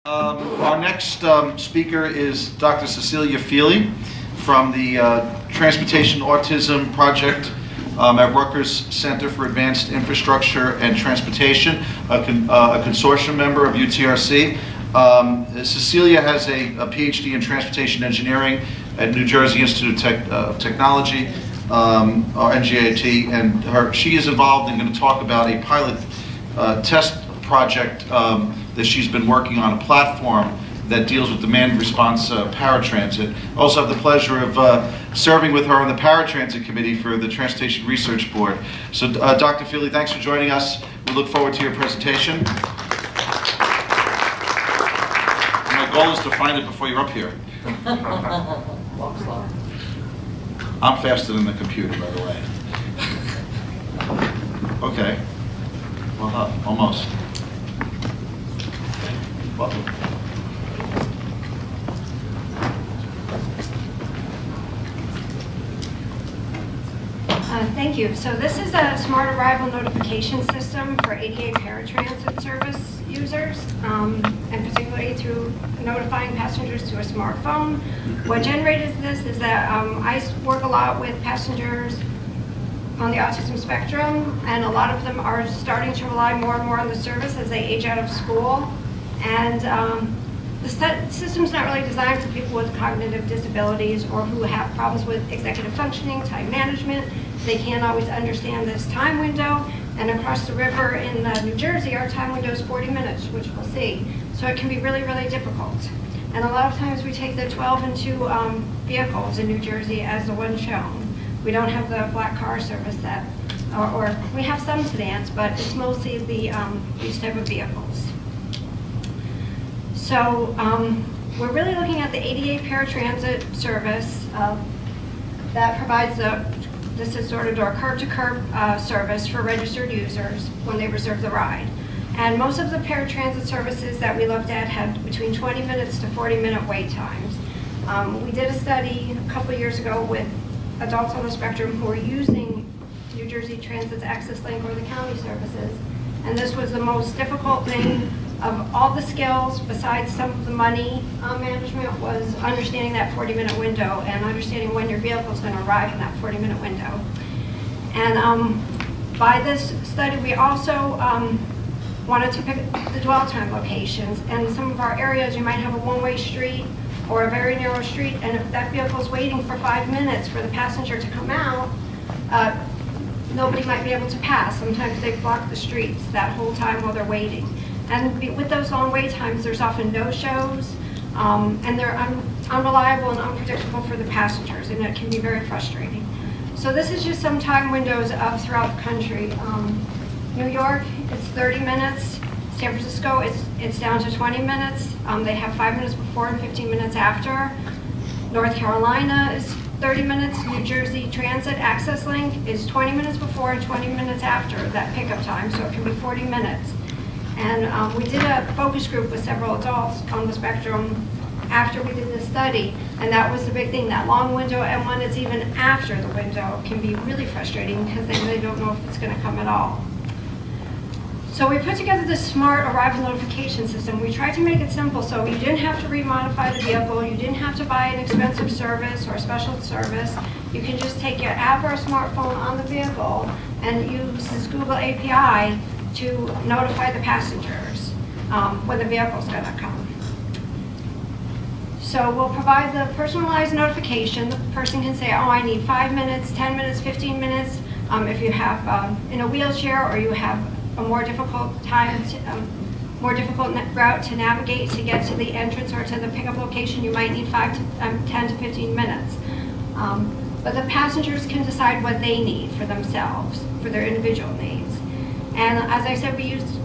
Our next speaker is Dr. Cecilia Feely from the Transportation Autism Project at Rutgers Center for Advanced Infrastructure and Transportation, a consortium member of UTRC. Cecilia has a PhD in Transportation Engineering at New Jersey Institute of Technology, or NJIT, and she is involved and going to talk about a pilot test project that she's been working on, a platform that deals with demand response paratransit. Also have the pleasure of serving with her on the paratransit committee for the Transportation Research Board. So Dr. Feely, thanks for joining us. We look forward to your presentation. My goal is to find it before you're up here. I'm faster than the computer, by the way. Okay. Well, almost. Welcome. Thank you. So this is a smart arrival notification system for ADA paratransit service users, and particularly through notifying passengers through a smartphone. What generated this is that I work a lot with passengers on the autism spectrum, and a lot of them are starting to rely more and more on the service as they age out of school. And the system's not really designed for people with cognitive disabilities or who have problems with executive functioning, time management. They can't always understand this time window. And across the river in New Jersey, our time window is 40 minutes, which we'll see. So it can be really, really difficult. And a lot of times we take the 12 and 2 vehicles in New Jersey as the one shown. We don't have the black car service that, or we have some sedans, but it's mostly the these type of vehicles. So we're really looking at the ADA paratransit service that provides this is sort of our curb-to-curb service for registered users when they reserve the ride. And most of the paratransit services that we looked at had between 20 minutes to 40-minute wait times. We did a study a couple of years ago with adults on the spectrum who were using New Jersey Transit's Access Link or the county services. And this was the most difficult thing of all the skills, besides some of the money management, was understanding that 40-minute window and understanding when your vehicle is going to arrive in that 40-minute window. And by this study, we also wanted to pick the dwell time locations. And in some of our areas, you might have a one-way street or a very narrow street, and if that vehicle is waiting for 5 minutes for the passenger to come out, nobody might be able to pass. Sometimes they block the streets that whole time while they're waiting. And with those long wait times, there's often no-shows, and they're unreliable and unpredictable for the passengers, and it can be very frustrating. So this is just some time windows of throughout the country. New York, it's 30 minutes. San Francisco, it's down to 20 minutes. They have 5 minutes before and 15 minutes after. North Carolina is 30 minutes. New Jersey Transit Access Link is 20 minutes before and 20 minutes after that pickup time, so it can be 40 minutes. And we did a focus group with several adults on the spectrum after we did this study, and that was the big thing, that long window, and when it's even after the window can be really frustrating because then they don't know if it's going to come at all. So we put together this smart arrival notification system. We tried to make it simple so you didn't have to remodify the vehicle, you didn't have to buy an expensive service or a special service. You can just take your app or a smartphone on the vehicle and use this Google API to notify the passengers when the vehicle's going to come. So we'll provide the personalized notification. The person can say, oh, I need 5 minutes, 10 minutes, 15 minutes. If you have in a wheelchair or you have a more difficult route to navigate to get to the entrance or to the pickup location, you might need 10 to 15 minutes. But the passengers can decide what they need for themselves, for their individual needs. And as I said, we used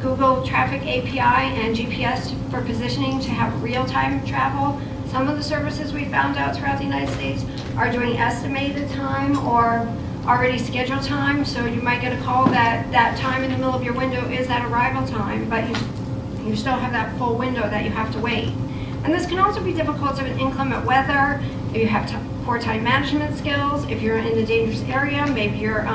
Google Traffic API and GPS for positioning to have real-time travel. Some of the services we found out throughout the United States are doing estimated time or already scheduled time, so you might get a call that that time in the middle of your window is that arrival time, but you still have that full window that you have to wait. And this can also be difficult in inclement weather, if you have poor time management skills, if you're in a dangerous area, maybe you're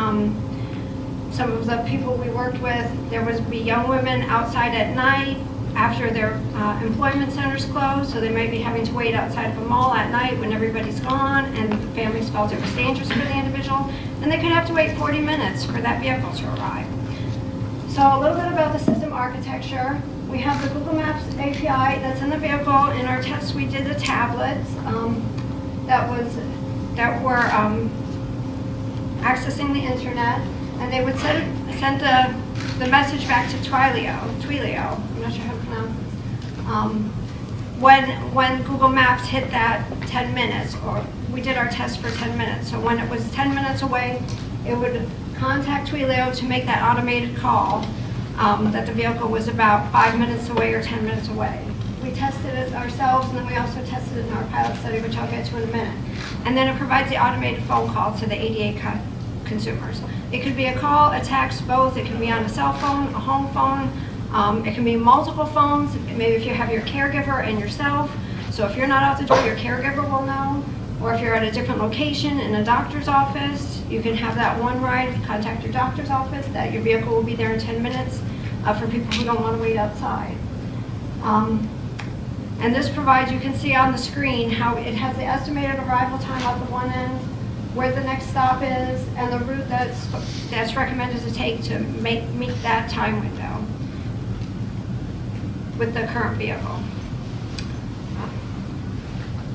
some of the people we worked with, there would be young women outside at night after their employment centers close, so they might be having to wait outside of a mall at night when everybody's gone and the families felt it was dangerous for the individual, and they could have to wait 40 minutes for that vehicle to arrive. So a little bit about the system architecture. We have the Google Maps API that's in the vehicle. In our tests, we did the tablets that were accessing the internet, and they would send the message back to Twilio. I'm not sure how to pronounce this. When Google Maps hit that 10 minutes, or we did our test for 10 minutes. So when it was 10 minutes away, it would contact Twilio to make that automated call that the vehicle was about 5 minutes away or 10 minutes away. We tested it ourselves, and then we also tested it in our pilot study, which I'll get to in a minute. And then it provides the automated phone call to the ADA consumers. It could be a call, a text, both. It can be on a cell phone, a home phone. It can be multiple phones. Maybe if you have your caregiver and yourself. So if you're not out the door, your caregiver will know. Or if you're at a different location in a doctor's office, you can have that one ride, contact your doctor's office, that your vehicle will be there in 10 minutes for people who don't want to wait outside. And this provides, you can see on the screen how it has the estimated arrival time at the one end, where the next stop is, and the route that's recommended to take to meet that time window with the current vehicle.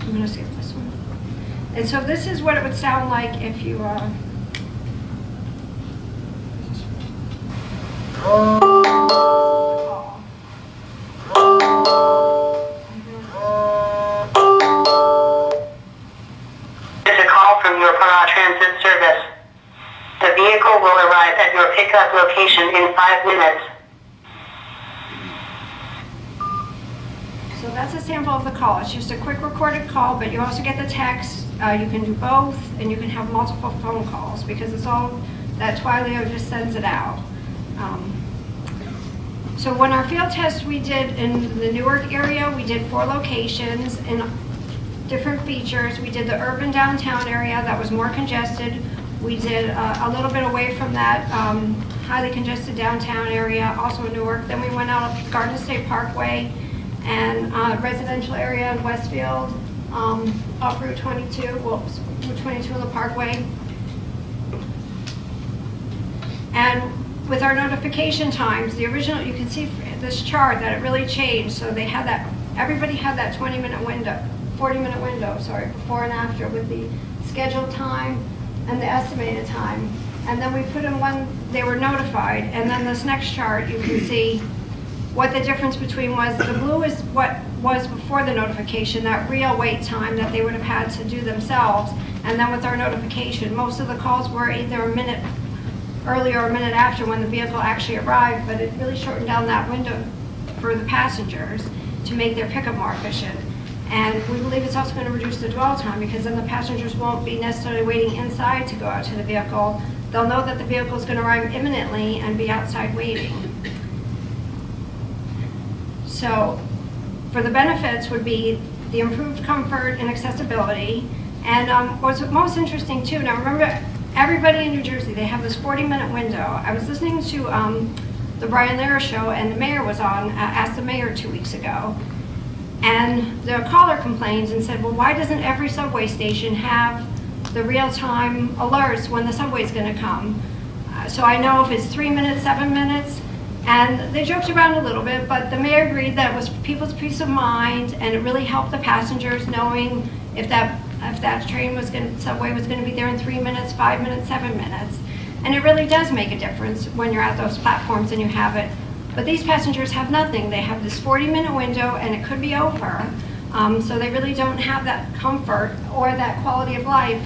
I'm going to skip this one. And so this is what it would sound like if you Transit service. The vehicle will arrive at your pickup location in 5 minutes. So that's a sample of the call. It's just a quick recorded call, but you also get the text. You can do both, and you can have multiple phone calls because it's all that Twilio just sends it out. So when our field test we did in the Newark area, we did 4 locations and different features. We did the urban downtown area that was more congested. We did a little bit away from that highly congested downtown area, also in Newark. Then we went out of Garden State Parkway and residential area in Westfield, up Route 22, Route 22 on the Parkway. And with our notification times, the original, you can see this chart that it really changed. So they had that, everybody had that 20-minute window. 40-minute window, before and after, with the scheduled time and the estimated time. And then we put in when they were notified, and then this next chart, you can see what the difference between was. The blue is what was before the notification, that real wait time that they would have had to do themselves. And then with our notification, most of the calls were either a minute earlier or a minute after when the vehicle actually arrived, but it really shortened down that window for the passengers to make their pickup more efficient. And we believe it's also going to reduce the dwell time because then the passengers won't be necessarily waiting inside to go out to the vehicle. They'll know that the vehicle is going to arrive imminently and be outside waiting. So for the benefits would be the improved comfort and accessibility. And what's most interesting too, now remember everybody in New Jersey, they have this 40-minute window. I was listening to the Brian Lehrer show and the mayor was on, Ask the Mayor 2 weeks ago. And the caller complains and said, well, why doesn't every subway station have the real-time alerts when the subway is going to come? So I know if it's 3 minutes, 7 minutes, and they joked around a little bit, but the mayor agreed that it was people's peace of mind, and it really helped the passengers knowing if that subway was going to be there in 3 minutes, 5 minutes, 7 minutes. And it really does make a difference when you're at those platforms and you have it. But these passengers have nothing. They have this 40-minute window, and it could be over. So they really don't have that comfort or that quality of life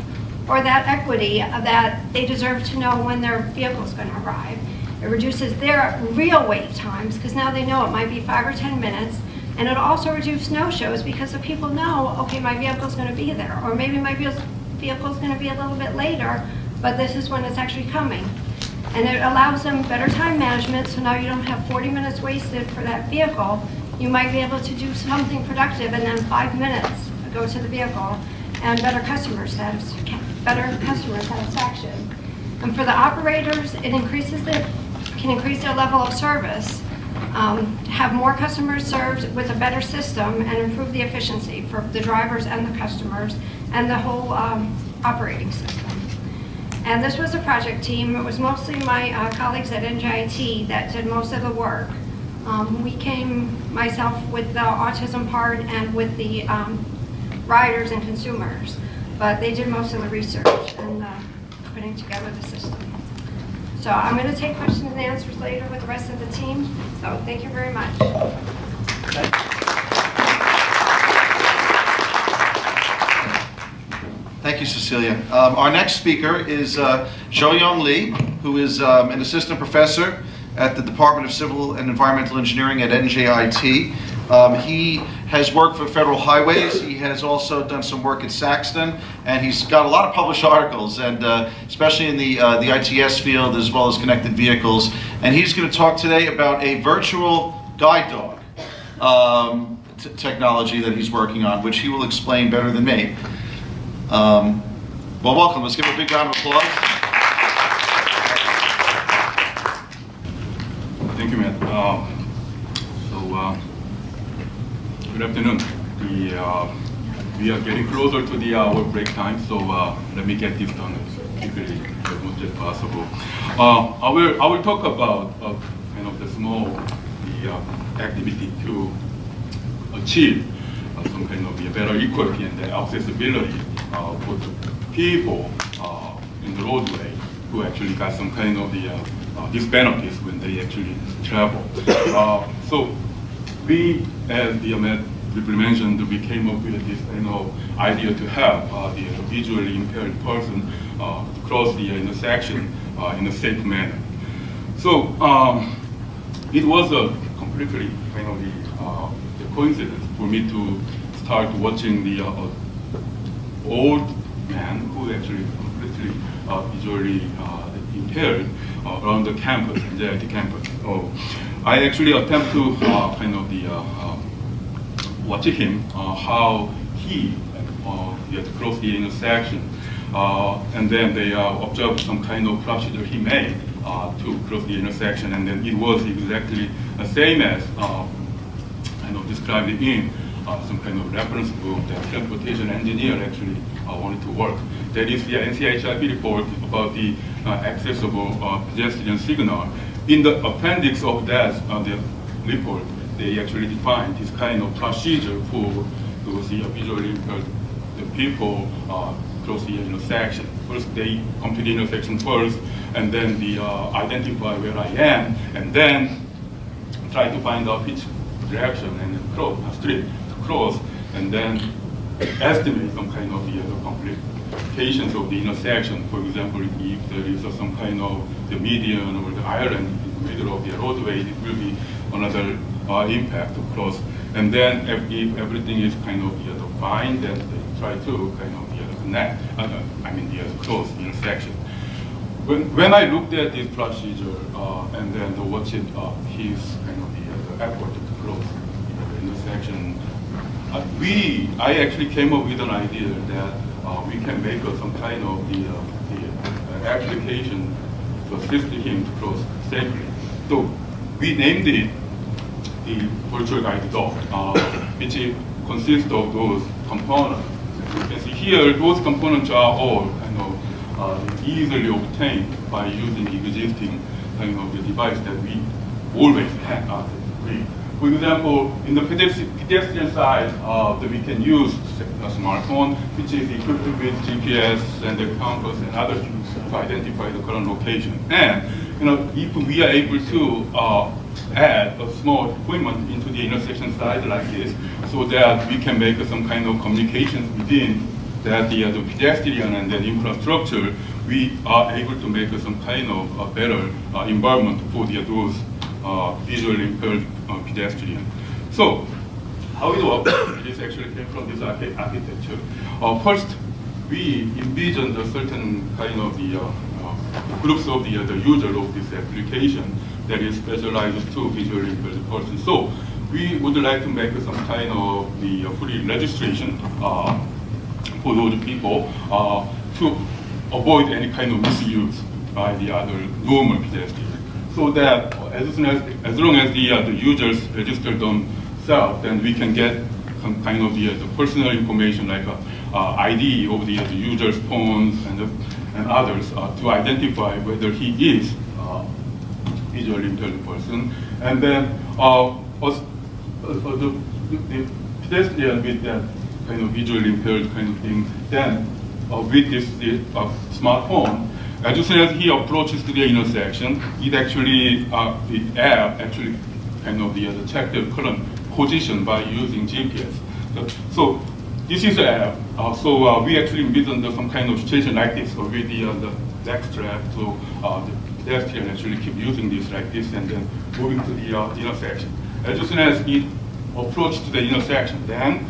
or that equity that they deserve to know when their vehicle is going to arrive. It reduces their real wait times because now they know it might be 5 or 10 minutes. And it'll also reduce no-shows because the people know, okay, my vehicle's going to be there. Or maybe my vehicle's going to be a little bit later, but this is when it's actually coming. And it allows them better time management, so now you don't have 40 minutes wasted for that vehicle. You might be able to do something productive and then 5 minutes go to the vehicle, and better customer satisfaction. And for the operators, it can increase their level of service have more customers served with a better system and improve the efficiency for the drivers and the customers and the whole operating system. And this was a project team. It was mostly my colleagues at NJIT that did most of the work. We came, myself, with the autism part and with the riders and consumers, but they did most of the research and putting together the system. So I'm going to take questions and answers later with the rest of the team. So thank you very much. Thank you, Cecilia. Our next speaker is Jo-Young Lee, who is an assistant professor at the Department of Civil and Environmental Engineering at NJIT. He has worked for Federal Highways. He has also done some work at Saxton, and he's got a lot of published articles, and especially in the ITS field as well as connected vehicles. And he's going to talk today about a virtual guide dog technology that he's working on, which he will explain better than me. Well, welcome. Let's give a big round of applause. Thank you, Matt. Good afternoon. We are getting closer to our break time, so let me get this done quickly as much as possible. I will talk about kind of the small activity to achieve some kind of better equality and accessibility for the people in the roadway who actually got some kind of these benefits when they actually travel. So we, as the briefly mentioned, we came up with this idea to have the visually impaired person cross the intersection in a safe manner. So it was a completely the coincidence for me to start watching the old man who actually completely visually impaired around the campus, NJIT campus. So I actually attempt to watch him how he had to cross the intersection, and then they observed some kind of procedure he made to cross the intersection, and then it was exactly the same as described in some kind of reference book that transportation engineer actually wanted to work. That is the NCHIP report about the accessible pedestrian signal. In the appendix of that the report, they actually defined this kind of procedure for those visually impaired people cross the intersection. First, they complete the intersection first, and then identify where I am, and then try to find out which direction and then cross a street to cross, and then estimate some kind of the complications of the intersection. For example, if there is some kind of the median or the island in the middle of the roadway, it will be another impact to cross. And then if everything is fine, then they try to connect. Close the intersection. When I looked at this procedure and then watched his the effort to close the intersection, I actually came up with an idea that we can make some kind of the application to assist him to cross safely. So we named it the virtual guide dog, which consists of those components. You can see here, those components are all easily obtained by using the existing the device that we always have. For example, in the pedestrian side, that we can use a smartphone, which is equipped with GPS and the compass and other tools to identify the current location. And if we are able to add a small equipment into the intersection side like this, so that we can make some kind of communications within that the pedestrian and then infrastructure, we are able to make some kind of a better environment for those visually impaired pedestrian. So how it works, this actually came from this architecture. First, we envisioned a certain kind of the groups of the user of this application that is specialized to visually impaired person. So we would like to make some kind of the free registration for those people to avoid any kind of misuse by the other normal pedestrians. so that as long as the users register themselves, then we can get some kind of the personal information like ID of the user's phones and others to identify whether he is a visually impaired person. And then the pedestrian with that kind of visually impaired kind of thing, then with this smartphone, as soon as he approaches to the intersection, it actually, the app actually kind of check the current position by using GPS. So this is the app. So we actually envision some kind of situation like this, or with the back strap. So the pedestrian actually keep using this like this, and then moving to the intersection. As soon as it approaches to the intersection, then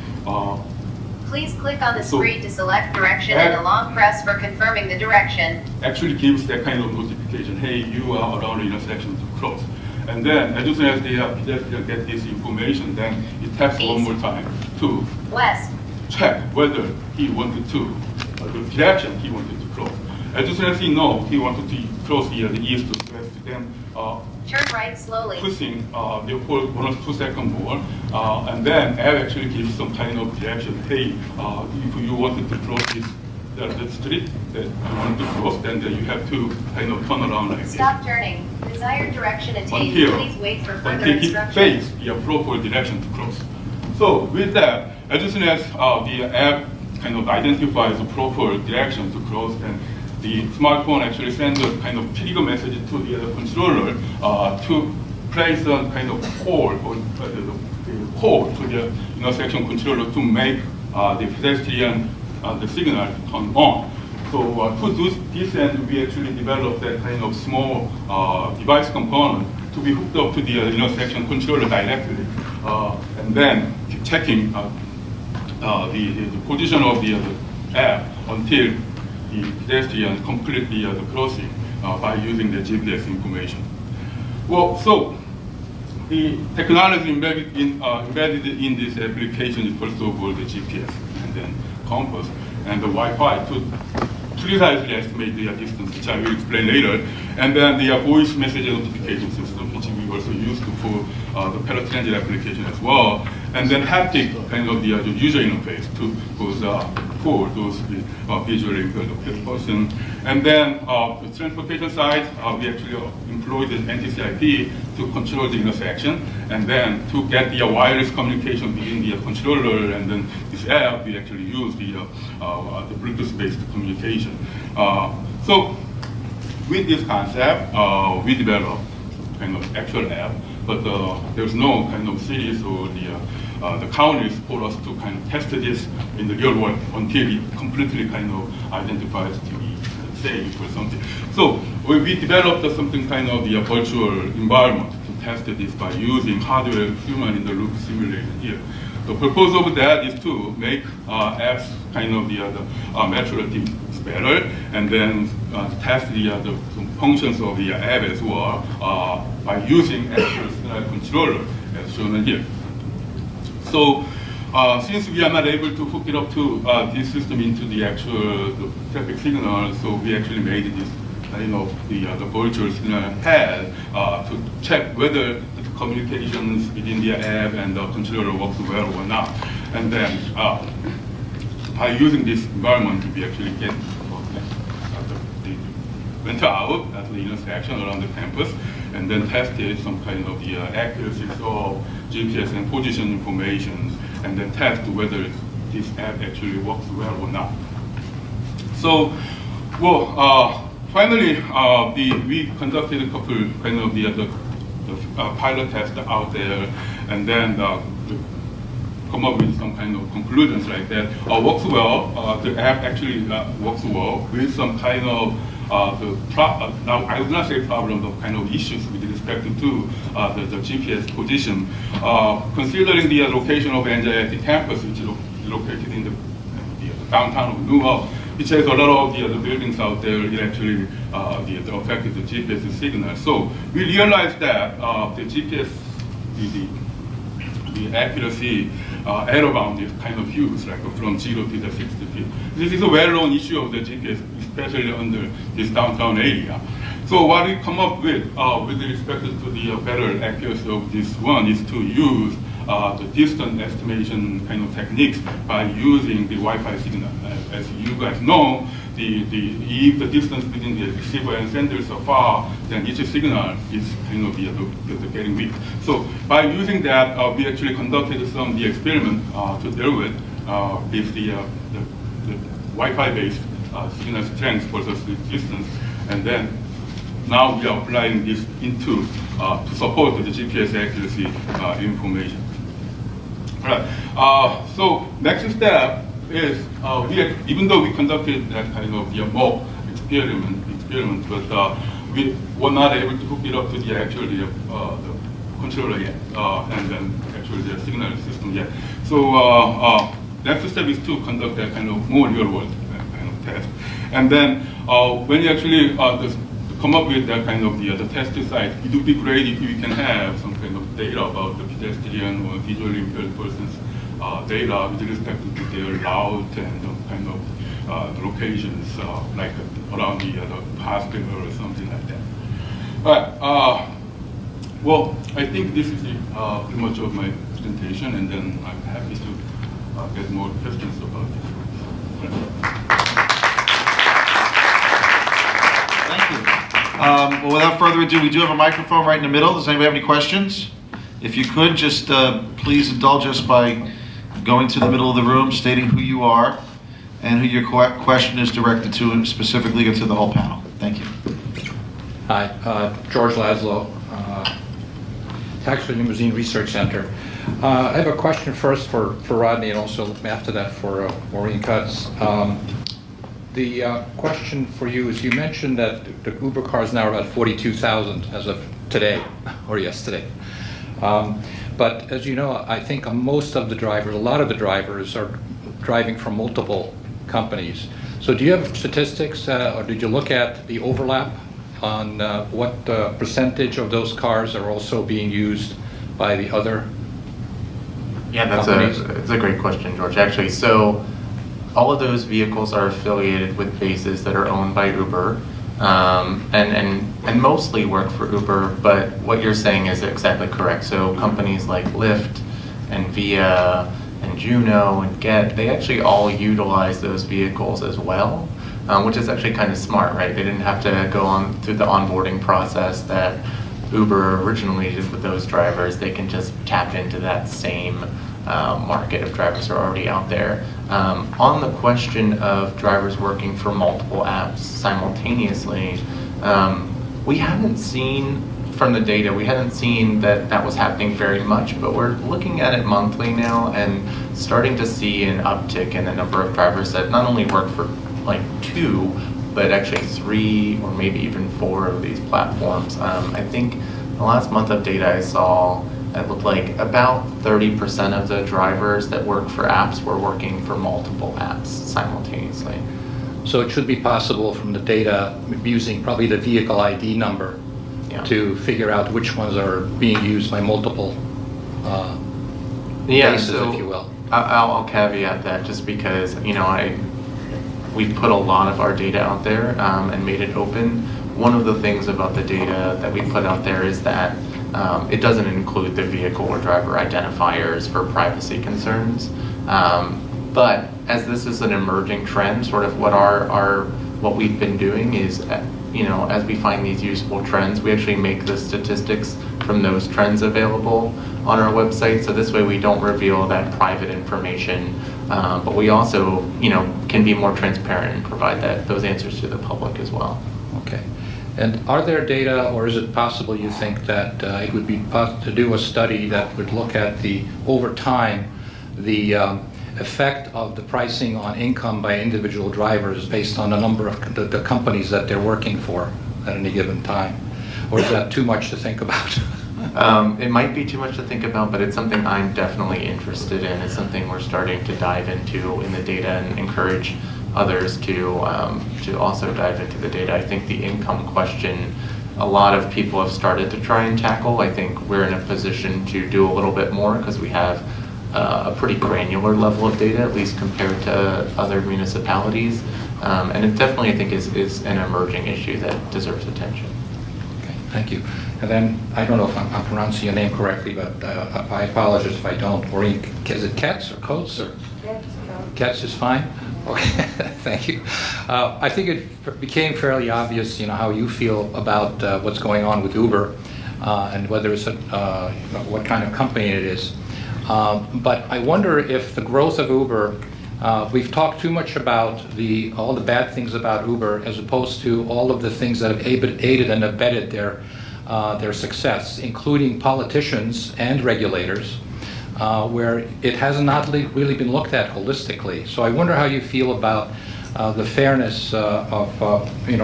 please click on the screen to select direction and a long press for confirming the direction. Actually gives that kind of notification, hey, you are around the intersection to cross. And then as soon as the pedestrian get this information, then it taps one more time to west. Check whether he wanted to, the direction he wanted to cross. As soon as he knows he wanted to cross the east to west, then turn right slowly. Pushing the whole 1 or 2 seconds more, and then app actually gives some kind of direction. Hey, if you wanted to cross the street that you wanted to cross, then you have to kind of turn around like this. Stop turning. Desired direction attained. Please wait for further until he instructions. face the proper direction to cross. So with that, as soon as the app kind of identifies the proper direction to cross, then the smartphone actually sends a kind of trigger message to the controller to place a kind of call or the call to the intersection controller to make the pedestrian the signal turn on. So to do this end, we actually developed that kind of small device component to be hooked up to the intersection controller directly, and then keep checking the position of the app until the pedestrian complete the crossing by using the GPS information. Well, so the technology embedded in this application is first of all the GPS, and then compass, and the Wi-Fi to precisely estimate the distance, which I will explain later, and then the voice message notification system, which we also used for the paratransit application as well, and then haptic kind of the user interface to for those visually impaired person. And then the transportation side, we actually employed the NTCIP to control the intersection, and then to get the wireless communication between the controller and then this app, we actually use the Bluetooth-based communication. So with this concept, we developed kind of actual app, but there's no kind of series or the counties for us to kind of test this in the real world until it completely kind of identifies to be safe or something. So we developed something kind of the virtual environment to test this by using hardware human in the loop simulation here. The purpose of that is to make apps kind of the maturity better, and then test the functions of the app as well by using actual controller as shown here. So since we are not able to hook it up to this system into the actual traffic signal, so we actually made this the virtual signal head to check whether the communications within the app and the controller works well or not. And then by using this environment, we actually get went out at the intersection around the campus, and then tested some kind of the accuracy of GPS and position information, and then test whether this app actually works well or not. So, well, finally, we conducted a couple kind of the pilot tests out there, and then come up with some kind of conclusions like that. Works well. The app actually works well with some kind of now I would not say problem, but kind of issues with respect to the GPS position. Considering the location of NJIT campus, which is located in the downtown of Newark, which has a lot of the buildings out there, it actually affected the GPS signal. So we realized that the GPS, the accuracy error bound is kind of huge, like from 0 to the 60 feet. This is a well-known issue of the GPS, especially under this downtown area. So what we come up with respect to the better accuracy of this one is to use the distance estimation kind of techniques by using the Wi-Fi signal. As you guys know, if the distance between the receiver and sender is so far, then each signal is kind of getting weak. So by using that, we actually conducted some the experiment to deal with the Wi-Fi based signal strength versus the distance, and then now we are applying this into to support the GPS accuracy information. All right. So next step is even though we conducted that kind of mock experiment, but we were not able to hook it up to the actually the controller yet, and then actually the signal system yet. So next step is to conduct that kind of more real world kind of test, and then when you actually come up with that kind of the test site, it would be great if we can have some kind of data about the pedestrian or visually impaired persons data with respect to their route and kind of locations, like around the hospital or something like that. All right. Well, I think this is pretty much of my presentation, and then I'm happy to get more questions about this. Thank you. Well, without further ado, we do have a microphone right in the middle. Does anybody have any questions? If you could, just please indulge us by going to the middle of the room, stating who you are and who your question is directed to, and specifically to the whole panel. Thank you. Hi, George Laszlo, Tax Limousine Research Center. I have a question first for Rodney, and also after that for Maureen Cutts. The question for you is, you mentioned that the Uber cars now are about 42,000 as of today, or yesterday. But as you know, I think most of the drivers, a lot of the drivers are driving from multiple companies. So do you have statistics, or did you look at the overlap on what percentage of those cars are also being used by the other companies? It's a great question, George, actually. So all of those vehicles are affiliated with bases that are owned by Uber, and mostly work for Uber, but what you're saying is exactly correct. So companies like Lyft and Via and Juno and Get, they actually all utilize those vehicles as well, which is actually kind of smart, right? They didn't have to go on through the onboarding process that Uber originally did with those drivers. They can just tap into that same market of drivers who are already out there. On the question of drivers working for multiple apps simultaneously, we haven't seen from the data, we hadn't seen that was happening very much, but we're looking at it monthly now and starting to see an uptick in the number of drivers that not only work for like 2, but actually 3 or maybe even 4 of these platforms. I think the last month of data I saw, it looked like about 30% of the drivers that work for apps were working for multiple apps simultaneously. So it should be possible from the data, using probably the vehicle ID number, to figure out which ones are being used by multiple bases, if you will. I'll caveat that just because, we've put a lot of our data out there and made it open. One of the things about the data that we put out there is that it doesn't include the vehicle or driver identifiers for privacy concerns. But as this is an emerging trend, sort of what we've been doing is, as we find these useful trends, we actually make the statistics from those trends available on our website. So this way we don't reveal that private information, but we also, can be more transparent and provide those answers to the public as well. Okay. And are there data, or is it possible, you think, that it would be possible to do a study that would look at over time, the effect of the pricing on income by individual drivers based on the number of the companies that they're working for at any given time? Or is that too much to think about? It might be too much to think about, but it's something I'm definitely interested in. It's something we're starting to dive into in the data and encourage others to also dive into the data. I think the income question, a lot of people have started to try and tackle. I think we're in a position to do a little bit more because we have a pretty granular level of data, at least compared to other municipalities. And it definitely, I think, is an emerging issue that deserves attention. Thank you. And then, I don't know if I'm pronouncing your name correctly, but I apologize if I don't. Maureen, is it Ketz or Coates? Or? Ketz is fine? Okay, thank you. I think it became fairly obvious, how you feel about what's going on with Uber and whether it's what kind of company it is. But I wonder if the growth of Uber, we've talked too much about all the bad things about Uber as opposed to all of the things that have aided and abetted their success, including politicians and regulators, where it has not really been looked at holistically. So I wonder how you feel about the fairness of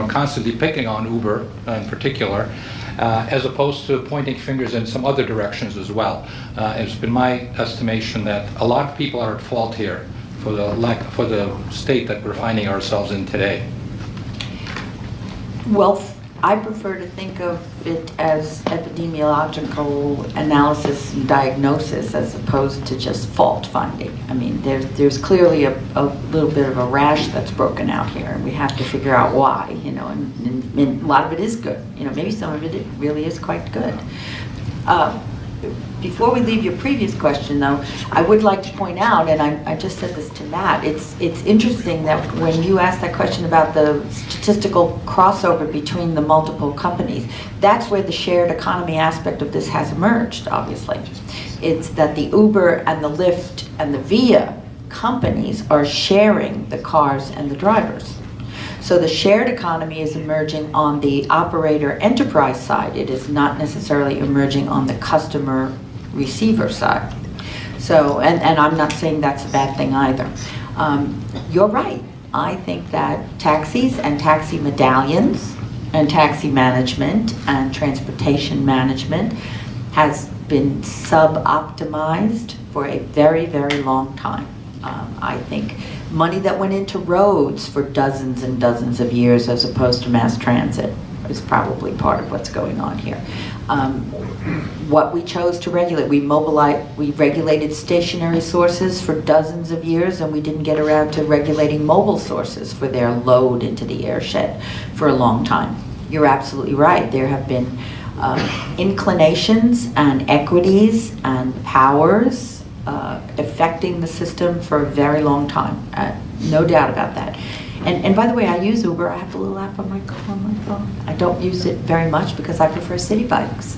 constantly picking on Uber in particular, as opposed to pointing fingers in some other directions as well. It's been my estimation that a lot of people are at fault here for the state that we're finding ourselves in today. Well, I prefer to think of it as epidemiological analysis and diagnosis as opposed to just fault finding. I mean, there's clearly a little bit of a rash that's broken out here, and we have to figure out why, and a lot of it is good. Maybe some of it really is quite good. Before we leave your previous question, though, I would like to point out, and I just said this to Matt, it's interesting that when you asked that question about the statistical crossover between the multiple companies, that's where the shared economy aspect of this has emerged, obviously. It's that the Uber and the Lyft and the Via companies are sharing the cars and the drivers. So the shared economy is emerging on the operator enterprise side. It is not necessarily emerging on the customer receiver side. So, and I'm not saying that's a bad thing either. You're right. I think that taxis and taxi medallions and taxi management and transportation management has been sub-optimized for a very, very long time. I think money that went into roads for dozens and dozens of years as opposed to mass transit is probably part of what's going on here. What we chose to regulate, we regulated stationary sources for dozens of years, and we didn't get around to regulating mobile sources for their load into the airshed for a long time. You're absolutely right. There have been inclinations and equities and powers affecting the system for a very long time. No doubt about that. And by the way, I use Uber. I have a little app on my phone. I don't use it very much because I prefer city bikes.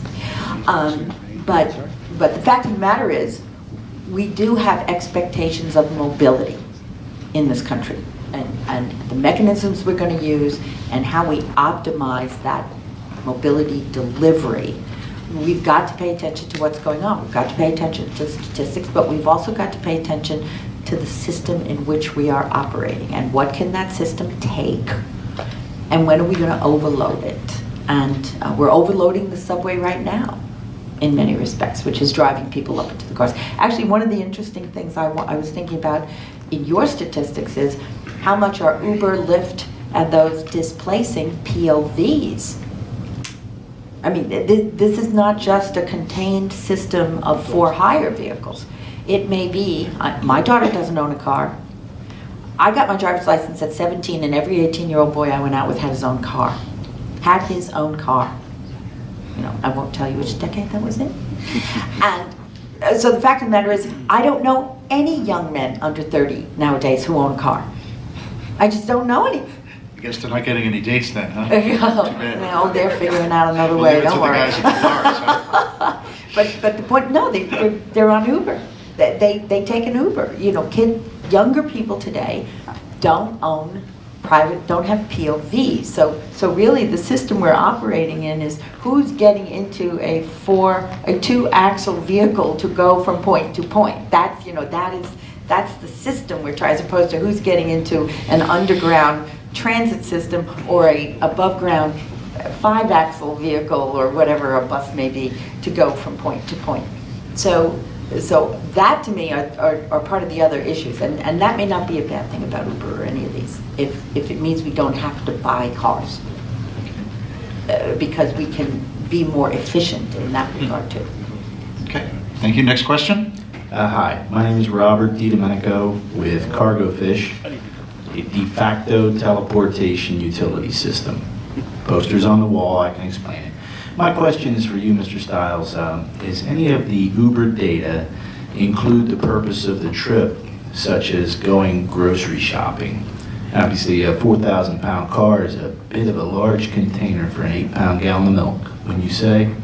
But the fact of the matter is, we do have expectations of mobility in this country. And the mechanisms we're going to use and how we optimize that mobility delivery, we've got to pay attention to what's going on. We've got to pay attention to statistics, but we've also got to pay attention to the system in which we are operating and what can that system take and when are we going to overload it. And we're overloading the subway right now in many respects, which is driving people up into the cars. Actually, one of the interesting things I was thinking about in your statistics is how much are Uber, Lyft, and those displacing POVs. I mean, this is not just a contained system of for-hire vehicles. It may be, my daughter doesn't own a car. I got my driver's license at 17, and every 18-year-old boy I went out with had his own car. Had his own car. I won't tell you which decade that was in. And so the fact of the matter is, I don't know any young men under 30 nowadays who own a car. I just don't know any. I guess they're not getting any dates then, huh? No, they're figuring out another way. Don't worry. The guys at the cars, huh? But the point, no, they're on Uber. They take an Uber. Younger people today don't own don't have POV. So really, the system we're operating in is who's getting into a 2-axle vehicle to go from point to point. That's that's the system we're trying, as opposed to who's getting into an underground transit system or a above ground 5-axle vehicle or whatever a bus may be to go from point to point. So that to me are part of the other issues, and that may not be a bad thing about Uber or any of these, if it means we don't have to buy cars, because we can be more efficient in that regard too. Okay, thank you. Next question. Hi, my name is Robert DiDomenico with Cargo Fish, a de facto teleportation utility system. Posters on the wall, I can explain it. My question is for you, Mr. Stiles. Is any of the Uber data include the purpose of the trip, such as going grocery shopping? Obviously, a 4,000-pound car is a bit of a large container for an 8-pound gallon of milk, wouldn't you say?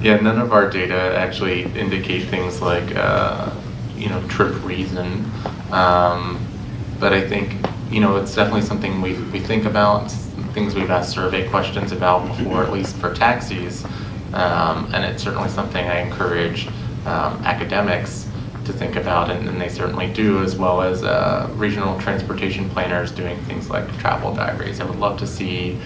Yeah, none of our data actually indicate things like, trip reason. But I think, it's definitely something we think about, things we've asked survey questions about before, at least for taxis. And it's certainly something I encourage academics to think about, and they certainly do, as well as regional transportation planners doing things like travel diaries. I would love to see,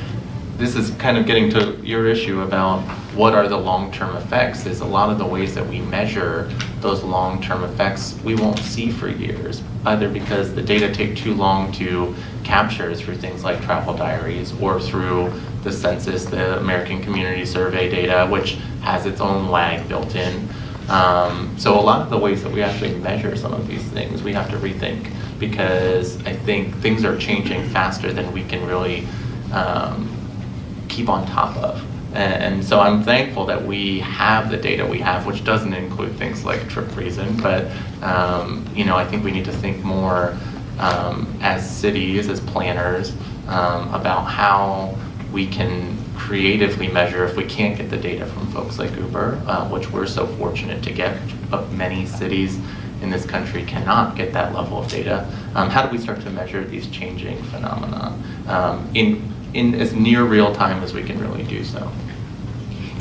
this is kind of getting to your issue about what are the long-term effects, is a lot of the ways that we measure those long-term effects we won't see for years, either because the data take too long to capture through things like travel diaries or through the census, the American Community Survey data, which has its own lag built in. So a lot of the ways that we actually measure some of these things, we have to rethink, because I think things are changing faster than we can really keep on top of. And so I'm thankful that we have the data we have, which doesn't include things like trip reason, but I think we need to think more as cities, as planners, about how we can creatively measure if we can't get the data from folks like Uber, which we're so fortunate to get, but many cities in this country cannot get that level of data. How do we start to measure these changing phenomena in as near real time as we can really do so?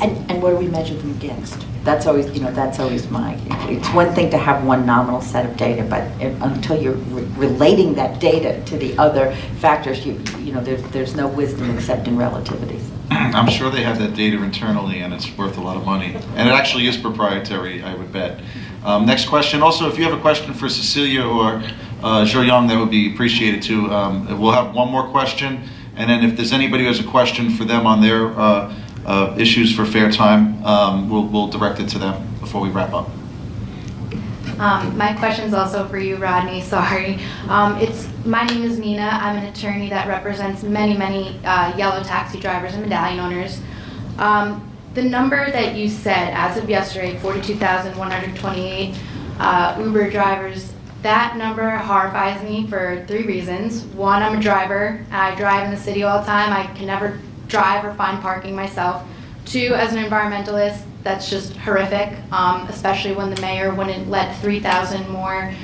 And what do we measure them against? That's always, it's one thing to have one nominal set of data, but until you're relating that data to the other factors, there's no wisdom except in relativities. I'm sure they have that data internally, and it's worth a lot of money. And it actually is proprietary, I would bet. Next question. Also, if you have a question for Cecilia or Zhou-Yang, that would be appreciated too. We'll have one more question, and then if there's anybody who has a question for them on their issues for fair time, we'll direct it to them before we wrap up. My question's also for you, Rodney. Sorry. My name is Nina. I'm an attorney that represents many yellow taxi drivers and medallion owners. The number that you said, as of yesterday, 42,128 Uber drivers, that number horrifies me for 3 reasons. One, I'm a driver. I drive in the city all the time. I can never drive or find parking myself. 2, as an environmentalist, that's just horrific, especially when the mayor wouldn't let 3,000 more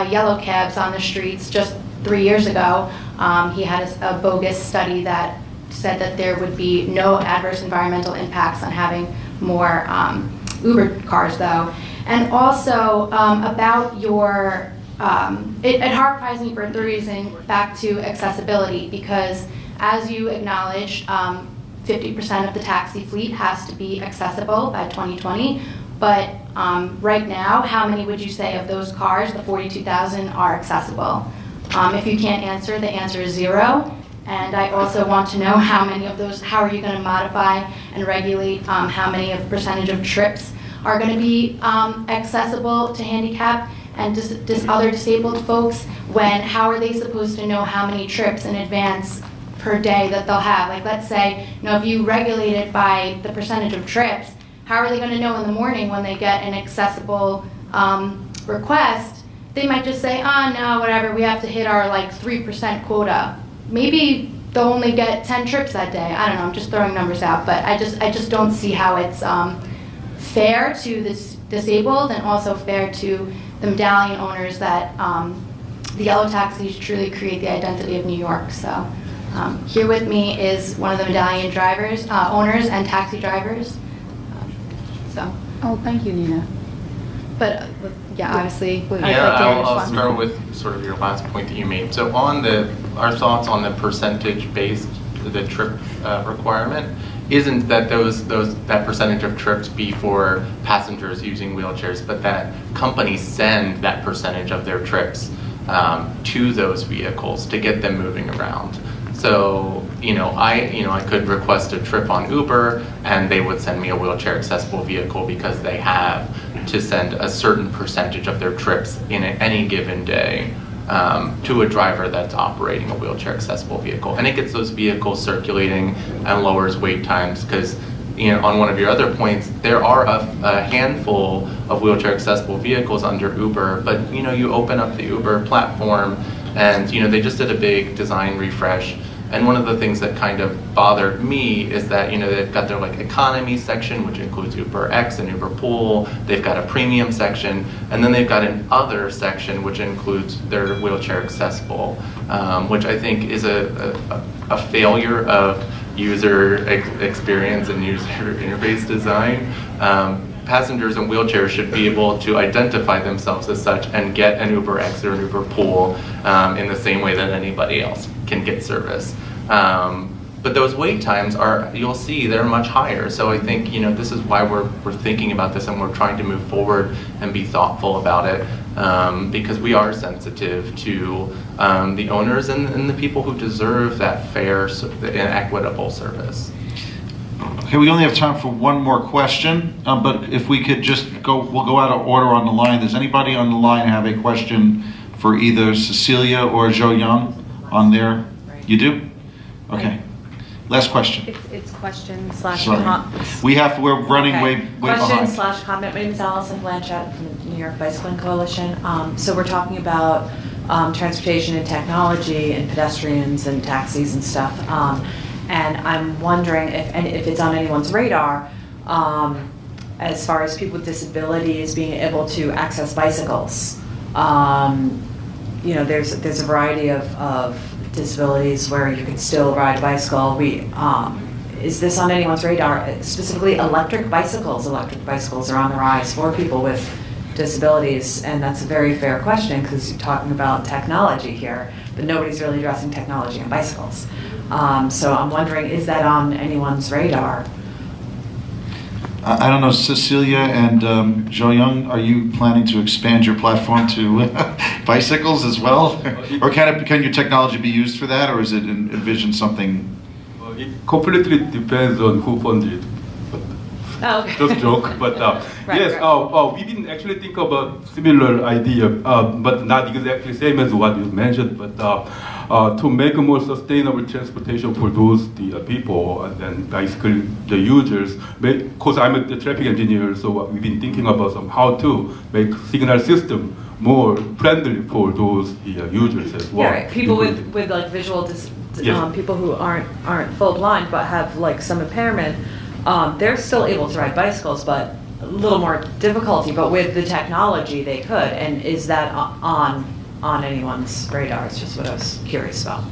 yellow cabs on the streets just 3 years ago. He had a bogus study that said that there would be no adverse environmental impacts on having more Uber cars, though. And also about your, it horrifies me for a 3rd reason, back to accessibility, because as you acknowledged, 50% of the taxi fleet has to be accessible by 2020, but right now, how many would you say of those cars, the 42,000, are accessible? If you can't answer, the answer is 0. And I also want to know how many of those, how are you going to modify and regulate how many of the percentage of trips are going to be accessible to handicap and other disabled folks, when how are they supposed to know how many trips in advance per day that they'll have? Like, let's say, if you regulate it by the percentage of trips, how are they going to know in the morning when they get an accessible request? They might just say, oh no, whatever, we have to hit our 3% quota. Maybe they'll only get 10 trips that day. I don't know, I'm just throwing numbers out, but I just don't see how it's fair to the disabled and also fair to the medallion owners that the yellow taxis truly create the identity of New York. So here with me is one of the medallion drivers, owners and taxi drivers. Oh, thank you, Nina. But yeah, obviously. I'll start with sort of your last point that you made. So on our thoughts on the percentage-based, the trip requirement, isn't that that percentage of trips be for passengers using wheelchairs, but that companies send that percentage of their trips to those vehicles to get them moving around. So, I could request a trip on Uber and they would send me a wheelchair accessible vehicle because they have to send a certain percentage of their trips in any given day to a driver that's operating a wheelchair accessible vehicle. And it gets those vehicles circulating and lowers wait times, because on one of your other points, there are a handful of wheelchair accessible vehicles under Uber, but you open up the Uber platform and they just did a big design refresh. And one of the things that kind of bothered me is that they've got their economy section, which includes Uber X and Uber Pool. They've got a premium section, and then they've got an other section which includes their wheelchair accessible, which I think is a failure of user experience and user interface design. Passengers in wheelchairs should be able to identify themselves as such and get an Uber X or an Uber Pool in the same way that anybody else can get service. But those wait times you'll see, they're much higher. So I think, this is why we're thinking about this, and we're trying to move forward and be thoughtful about it, because we are sensitive to the owners and the people who deserve that fair and equitable service. Okay, we only have time for one more question, but if we could just we'll go out of order on the line. Does anybody on the line have a question for either Cecilia or Jo Young on there? You do? Okay. Last question. It's question slash Sorry. We're running way question behind. slash comment. My name is Allison Blanchett from the New York Bicycling Coalition. So we're talking about transportation and technology and pedestrians and taxis and stuff. And I'm wondering if it's on anyone's radar as far as people with disabilities being able to access bicycles. There's a variety of disabilities where you can still ride a bicycle. Is this on anyone's radar? Specifically, electric bicycles. Electric bicycles are on the rise for people with disabilities, and that's a very fair question because you're talking about technology here, but nobody's really addressing technology on bicycles. So I'm wondering, is that on anyone's radar? I don't know, Cecilia and Jo Young, are you planning to expand your platform to bicycles as well? Or can your technology be used for that, or is it envision something? It completely depends on who funded it. Oh, okay. Just joke, but Right, yes, right. we didn't actually think about similar idea, but not exactly same as what you mentioned, but to make a more sustainable transportation for the people and basically the users. Because I'm a traffic engineer, so we've been thinking about how to make signal system more friendly for those users as well. Yeah, right. People with visual Yes. people who aren't full blind but have some impairment. They're still able to ride bicycles, but a little more difficulty. But with the technology, they could. And is that on anyone's radar? It's just what I was curious about.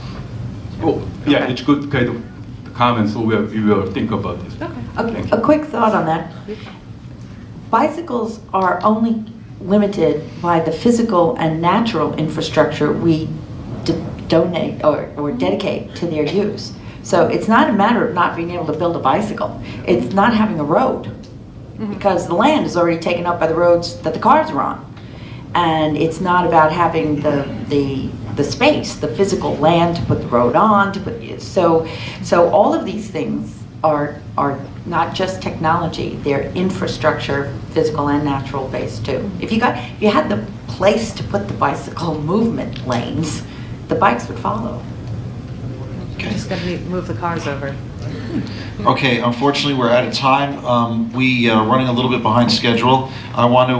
Oh, yeah, okay. It's good kind of comment, so we will think about this. Okay. A quick thought on that. Bicycles are only limited by the physical and natural infrastructure we donate or dedicate to their use. So it's not a matter of not being able to build a bicycle. It's not having a road, because the land is already taken up by the roads that the cars are on. And it's not about having the space, the physical land to put the road on. So all of these things are not just technology; they're infrastructure, physical and natural based too. If you had the place to put the bicycle movement lanes, the bikes would follow. Just got to move the cars over. Okay, unfortunately, we're out of time. We are running a little bit behind schedule. I want to